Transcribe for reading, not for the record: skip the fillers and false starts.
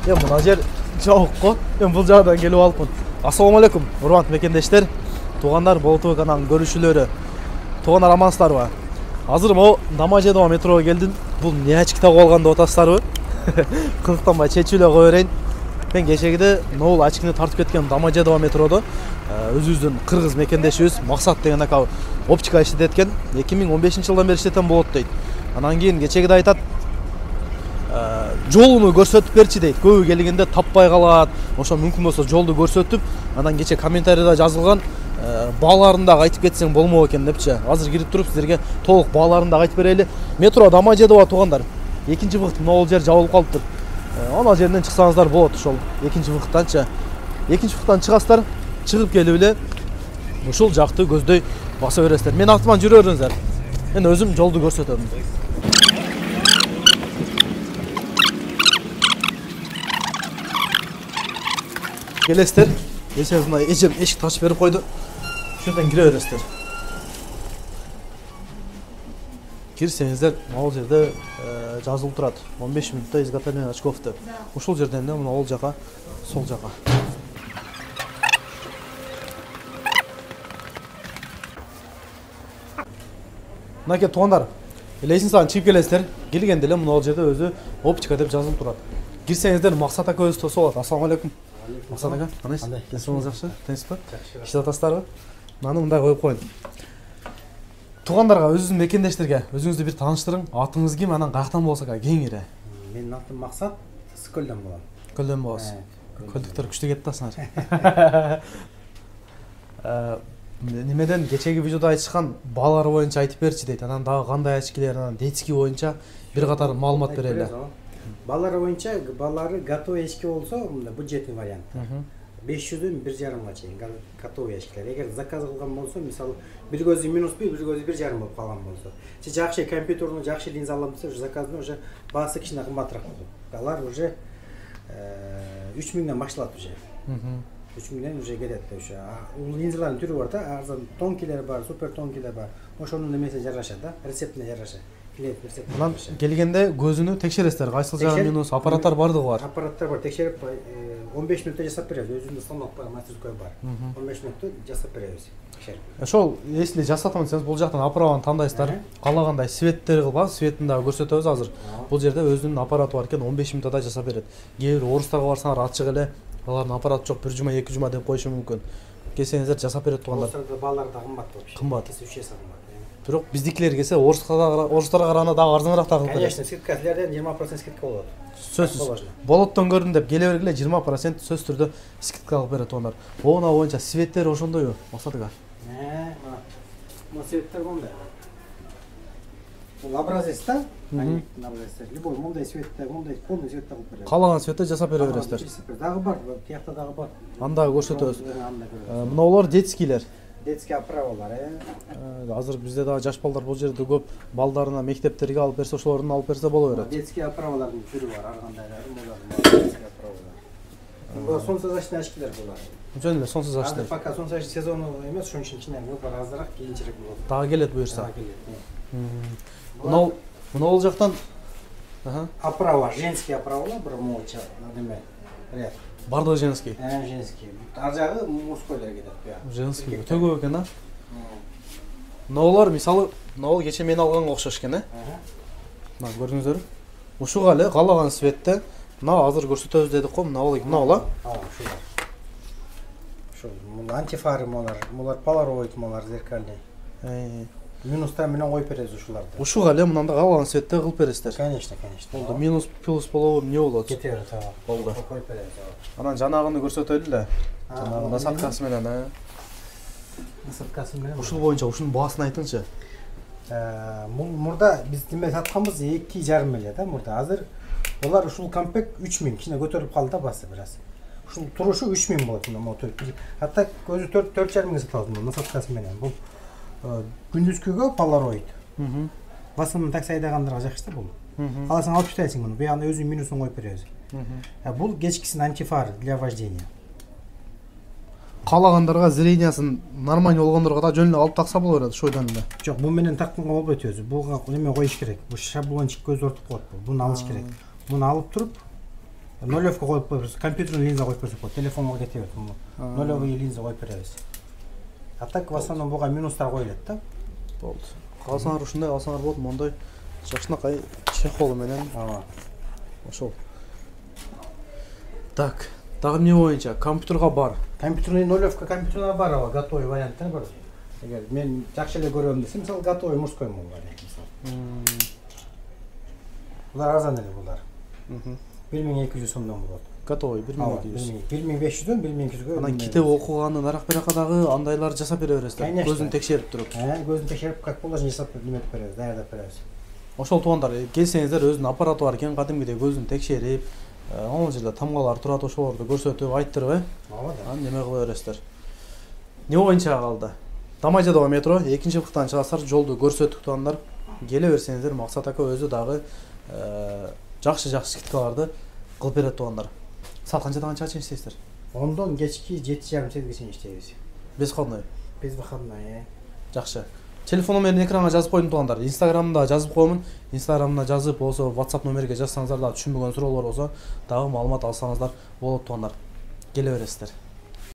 Мына жер жабық қой. Мен бұл жағдан келіп алыппын. Ассалаумағалейкум, урматтуу мекендештер, туугандар, болоту каналынын көрүүчүлөрү. Туугандар, амансыздарбы? Азыр могу Домодедово метрого келдим. Бул не очкита калган деп атасыздарбы? Кызыктанбай чечүүлө кое берейин. Мен кечегиде могул очкини тартып кеткен Домодедово метродо өзүбүздүн кыргыз мекендешибиз Максат деген ака оптика иштетет экен. 2015-жылдан бери иштетем болот дейт. Анан кийин кечегиде айтат, жолуну көрсөтүп берчи дейт. Көбү келгенде таппай калат. Ошо мүмкүн болсо жолду көрсөтүп, анан кече комментарийда жазылган бааларын дагы айтып кетсең болмок экен депчи. Азыр кирип туруп сиздерге толук бааларын дагы айтып берели. Метро Домодедово туугандар. Экинчи вакыт могул жер жабылып калыптыр. Ана жерден чыксаңыздар болот ошол экинчи вакыттанчы. Экинчи вакыттан чыгасыздар, чыгып келип эле ушул жакты көздөй баса бересиздер. Мен артыман жүрө бериңиздер. Мен өзүм жолду көрсөтөм. Келесиздер. Эсеп мына эжем эшикти ачып берип койду. Ушерден кире бересиздер. Кирсеңиздер, могул жерде жазылып турат. 15 минутта изготовление очков деп. Ушул жерден эле мына ол жака, сол жака. Мынакей туугандар, элесин сагын чыгып келесиздер. Келгенде эле мына ол жерде өзү оптика деп жазылып турат. Кирсеңиздер, Максат ака өзү тосуп алат. Ассалам алейкум. Максат ака, кандайсыз? Денсаулыгыңыз жакшы? Тынчпы? Иштеп атасыздарбы? Мынаны мындай коюп коюн. Туугандарга, өзүңүздүн мекендештерге өзүңүздү бир тааныштырың. Атыңыз ким, анан каяктан болсо кеңири? Менин атым Максат, Көлдөн болом. Көлдөн болосуз. Көлдүктөр күчтүү кетти асыңар. Немеден кечеги видеодо айтышкан баалар боюнча айтып берчи дейт. Анан дагы кандай очкилер, анан детский боюнча бир катар маалымат берели. Балалар боюнча, балалары готовый очки болсо, мында бюджетный вариант. 500-дөн 1,5-га чейин готовый очкилер. Эгер заказ кылган болсо, мисалы, бир көзү минус 1, бир көзү 1,5 болуп калган болсо, же жакшы компьютерный жакшы линза алам десе, заказны уже баасы кичине кымбатыраак болот. Алар уже 3000ден башталат уже. 3000ден уже кетет уже. Линзалардын түрү бар да, арзан тонкилер бар, супер тонкилер бар. Ошонун эмесине жараша да, рецептине жараша. Анан келгенде көзүнү текшересиздер. Кайсыл жагы минус, аппараттар бардыгы бар. Аппараттар бар, текшерип 15 минутта жасап беребиз. Өзүндө станок бар, мастерской бар. 15 минутта жасап беребиз. Текшерип. Ошол, если жасатам десеңиз, бул жактан аппаратын тандайсыздар. Каалагандай светтери кылган, светін дагы көрсөтөбүз азыр. Бул жерде өзүнүн аппараты бар экен, 15 минутта жасап берет. Кээ бир орустарга барсаңар ачык эле, алардын аппараты жок, 1 жума, 2 жума деп коюшу мүмкүн. Келсеңиздер жасап берет туугандар. Орустарда баалар да кымбат болчу. Кымбат. 2-3 есе кымбат. Бирок биздикилер келсе, орустарга караганда дагы арзаныраак да кылып берет. Конечно, скидка силерден 20% скидка болот. Сөзсүз. Болоттон көрдүм деп келе бергиле 20% сөз түрдө скидка алып берет туугандар. Оона боюнча светтер ошондойбу, Максат ака? Мына светтер мондай. Бул образец да? Образец. Любой мондай светтер, мондай полный светтер кылып берет. Каалаган светте жасап бере бересиздер. Дагы бар, тиякта дагы бар. Анда көрсөтөбүз. Мыналар детскийлер. Детский оправалар, Азыр бизде дагы жаш балдар бул жерде көп балдарына мектептерге алып берсе, ошолордун алып берсе боло берет. Детский оправалардын түрү бар, ар кандайлары, булар детский оправалар. Бул солнцезащитный очкилер булар. Жөн эле солнцезащитный. Пока солнцезащитный сезону эмес, ошон үчүн кичине бар азыраак, кийинчерээк болот. Дагы келет буюрса. Мына ол жактан оправа, женский оправалар, бир молча, неме, ряд. Бардыгы женский. Женский. Ар жагы мужскойлар кетет буга. Женский. Өтө көп экен, а? Мыналар, мисалы, мына кече мен алганга окшош экен, Мына көрдүңүздөр. Ушуга эле каалаган светте, мына азыр көрсөтөбүз дедик го, мына ушулар. Ушул антифары булар полароид, булар зеркальный. Минустар менен коюп беребиз ушуларды. Ушуга эле мындай каалаган светте кылып бересиздер. Конечно. Болду, минус плюс болобу, эмне болот? Кетер, Болду. коюп беребиз. Анан жанагыны көрсөтөлү эле. Жанагы насаткасы менен, Насаткасы менен. Ушул боюнча ушунун баасын айтыңызчы. Мурда биз неме сатканбыз 2,5 эле да мурда. Азыр булар ушул комплект 3000 кичине көтөрүп калды да басы бир аз. Ушул турушу 3000 болот мына төрт. Атта көзү 4,5 миңге сатылат насаткасы менен. Бул күндүзгүгө полароид. Басымын такси айдагандарга жакшы да бул. Аласың алып кетесиң муну. Буягында өзү минусун коюп беребиз. Бул кечкисин антифар для вождения. Каалагандарга зрениясын нормально болгондорго да жөн эле алып такса боло берет, ошойдон эле. Жок, бул менен такканга болбойт өзү. Буга неме коюш керек. Бул шаблончик көз ортуп коет бул. Буну алыш керек. Буну алып туруп, Нолевка коюп коебуз, компьютерный линза коюп берсек болот, телефонго кетебиз. Нолевый линза коюп беребиз. А так в основном буга минустар коюлат да. Болду. Калсаңар ушундай алсаңар болот, мондай жакшынакай чехол менен. Ошол. Так, дагы эмне боюнча компьютерга бар. Компьютерный нолевка компьютерга бар, аба готовый варианттар бар. Эгер мен жакшы эле көрөм десем, мисалы готовый мужской вариант мисалы. Булар арзан эле булар. 1200 сомдон болот. Готовый 1200. 1500дөн 1200гө. Анан китеп окуганын аракка дагы андайлар жасап бере бересиздер. Көзүн текшерип туруп. Көзүн текшерип, как положение жасап неметип беребиз, даярдап беребиз. Ошол туугандар келсеңиздер өзүнүн аппараты бар экен, кадимгидей көзүн текшерип, ал жерде тамгалар турат, ошолорду көрсөтүп, айттырып, Ооба да. анан неме кыла бересиздер. Не боюнча калды? Дамажедово метро, экинчи бактан чыгасыздар, жолду көрсөттүк туугандар. Келе берсеңиздер, Максат ака өзү дагы жакшы скидкаларды кылып берет туугандар. Саат канчадан канчага чейин иштейсиздер? 10дон кечки 7:30-8ге чейин иштейбиз. Бесходной. Без выходной. Жакшы. Телефон номерин экранга жазып койдум туугандар. Инстаграмда жазып коемун. Инстаграмда жазып болсо, WhatsApp номерге жазсаңыздар да түшүнбөгөн суроолор болсо, дагы маалымат алсаңыздар болот туугандар. Келе бересиздер.